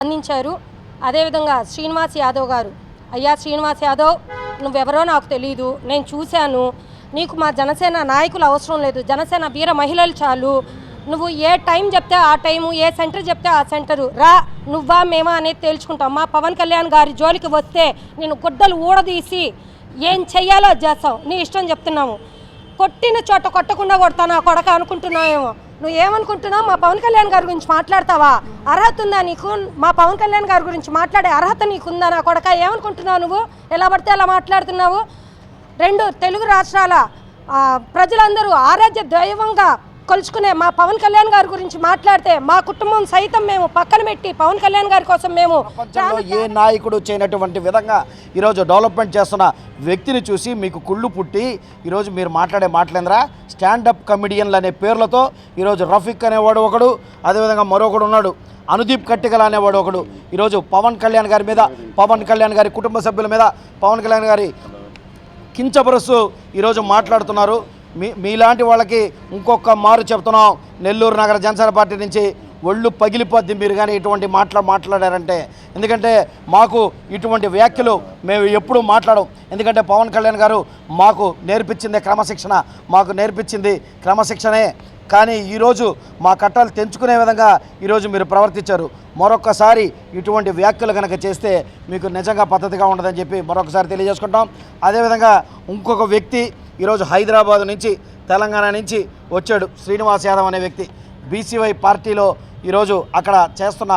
స్పందించారు. అదేవిధంగా శ్రీనివాస్ యాదవ్ గారు, అయ్యా శ్రీనివాస్ యాదవ్, నువ్వెవరో నాకు తెలియదు, నేను చూశాను, నీకు మా జనసేన నాయకులు అవసరం లేదు, జనసేన వీర మహిళలు చాలు, నువ్వు ఏ టైం చెప్తే ఆ టైము, ఏ సెంటర్ చెప్తే ఆ సెంటరు రా, నువ్వా మేమా అనేది తేల్చుకుంటాం. మా పవన్ కళ్యాణ్ గారి జోలికి వస్తే నేను గుడ్డలు ఊడదీసి ఏం చెయ్యాలో చేస్తాం, నీ ఇష్టం చెప్తున్నాము. కొట్టిన చోట కొట్టకుండా కొడతాను ఆ కొడక అనుకుంటున్నావేమో. నువ్వు ఏమనుకుంటున్నావు? మా పవన్ కళ్యాణ్ గారి గురించి మాట్లాడతావా? అర్హత ఉందా నీకు? మా పవన్ కళ్యాణ్ గారి గురించి మాట్లాడే అర్హత నీకుందా నా కొడక? ఏమనుకుంటున్నావు నువ్వు? ఎలా పడితే అలా మాట్లాడుతున్నావు? రెండు తెలుగు రాష్ట్రాల ప్రజలందరూ ఆరాధ్య దైవంగా కొలుచుకునే మా పవన్ కళ్యాణ్ గారి గురించి మాట్లాడితే మా కుటుంబం సైతం మేము పక్కన పెట్టి పవన్ కళ్యాణ్ గారి కోసం మేము ఏ నాయకుడు చేయనటువంటి విధంగా ఈరోజు డెవలప్మెంట్ చేస్తున్న వ్యక్తిని చూసి మీకు కుళ్ళు పుట్టి ఈరోజు మీరు మాట్లాడే మాటలేంద్రా? స్టాండప్ కమెడియన్లు అనే పేర్లతో ఈరోజు రఫీక్ అనేవాడు ఒకడు, అదేవిధంగా మరొకడు ఉన్నాడు అనుదీప్ కట్టికల అనేవాడు ఒకడు. ఈరోజు పవన్ కళ్యాణ్ గారి మీద, పవన్ కళ్యాణ్ గారి కుటుంబ సభ్యుల మీద, పవన్ కళ్యాణ్ గారి కించపరుస్తూ ఈరోజు మాట్లాడుతున్నారు. మీలాంటి వాళ్ళకి ఇంకొక మారు చెప్తున్నాం, నెల్లూరు నగర జనసేన పార్టీ నుంచి ఒళ్ళు పగిలిపోద్ది మీరు కానీ ఇటువంటి మాట్లాడారంటే. ఎందుకంటే మాకు ఇటువంటి వ్యాఖ్యలు మేము ఎప్పుడూ మాట్లాడం. ఎందుకంటే పవన్ కళ్యాణ్ గారు మాకు నేర్పించిందే క్రమశిక్షణ, మాకు నేర్పించింది క్రమశిక్షణే. కానీ ఈరోజు మా కట్టాలు తెంచుకునే విధంగా ఈరోజు మీరు ప్రవర్తించారు. మరొకసారి ఇటువంటి వ్యాఖ్యలు కనుక చేస్తే మీకు నిజంగా పద్ధతిగా ఉండదని చెప్పి మరొకసారి తెలియజేసుకుంటాం. అదేవిధంగా ఇంకొక వ్యక్తి ఈరోజు హైదరాబాద్ నుంచి, తెలంగాణ నుంచి వచ్చాడు, శ్రీనివాస్ యాదవ్ అనే వ్యక్తి. బీసీవై పార్టీలో ఈరోజు అక్కడ చేస్తున్న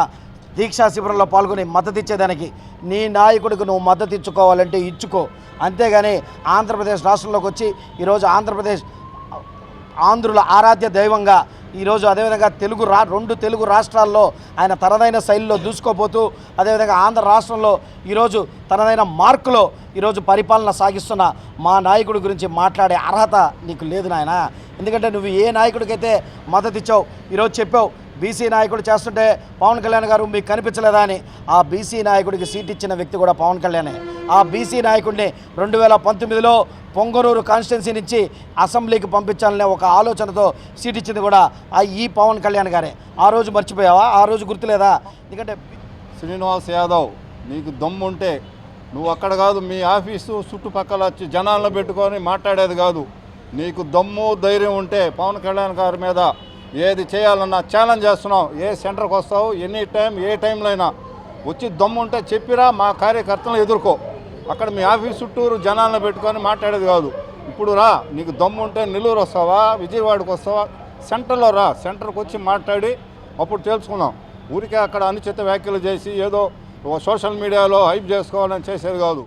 దీక్షా శిబిరంలో పాల్గొని మద్దతు ఇచ్చేదానికి నీ నాయకుడికి నువ్వు మద్దతు ఇచ్చుకోవాలంటే ఇచ్చుకో, అంతేగాని ఆంధ్రప్రదేశ్ రాష్ట్రంలోకి వచ్చి ఈరోజు ఆంధ్రుల ఆరాధ్య దైవంగా ఈరోజు అదేవిధంగా రెండు తెలుగు రాష్ట్రాల్లో ఆయన తనదైన శైలిలో దూసుకోపోతూ, అదేవిధంగా ఆంధ్ర రాష్ట్రంలో ఈరోజు తనదైన మార్కులో ఈరోజు పరిపాలన సాగిస్తున్న మా నాయకుడి గురించి మాట్లాడే అర్హత నీకు లేదు నాయన. ఎందుకంటే నువ్వు ఏ నాయకుడికైతే మద్దతు ఇచ్చావు, ఈరోజు చెప్పావు బీసీ నాయకుడు చేస్తుంటే పవన్ కళ్యాణ్ గారు మీకు కనిపించలేదా అని. ఆ బీసీ నాయకుడికి సీట్ ఇచ్చిన వ్యక్తి కూడా పవన్ కళ్యాణే. ఆ బీసీ నాయకుడిని 2019లో పొంగనూరు కాన్స్టిట్యున్సీ నుంచి అసెంబ్లీకి పంపించాలనే ఒక ఆలోచనతో సీట్ ఇచ్చింది కూడా ఈ పవన్ కళ్యాణ్ గారే. ఆ రోజు మర్చిపోయావా? ఆ రోజు గుర్తులేదా? ఎందుకంటే శ్రీనివాస్ యాదవ్, నీకు దమ్ముంటే నువ్వు అక్కడ కాదు, మీ ఆఫీసు చుట్టుపక్కల వచ్చి జనాలను పెట్టుకొని మాట్లాడేది కాదు. నీకు దమ్ము ధైర్యం ఉంటే పవన్ కళ్యాణ్ గారి మీద ఏది చేయాలన్నా ఛాలెంజ్ చేస్తున్నావు. ఏ సెంటర్కి వస్తావు, ఎనీ టైం, ఏ టైంలో అయినా వచ్చి దమ్ము ఉంటే చెప్పిరా, మా కార్యకర్తలను ఎదుర్కో. అక్కడ మీ ఆఫీస్ చుట్టూరు జనాలను పెట్టుకొని మాట్లాడేది కాదు. ఇప్పుడు రా, నీకు దమ్ము ఉంటే నెల్లూరు వస్తావా, విజయవాడకు వస్తావా, సెంటర్లో రా, సెంటర్కి వచ్చి మాట్లాడి అప్పుడు తెలుసుకుందాం. ఊరికే అక్కడ అనుచిత వ్యాఖ్యలు చేసి ఏదో సోషల్ మీడియాలో హైప్ చేసుకోవాలని చేసేది కాదు.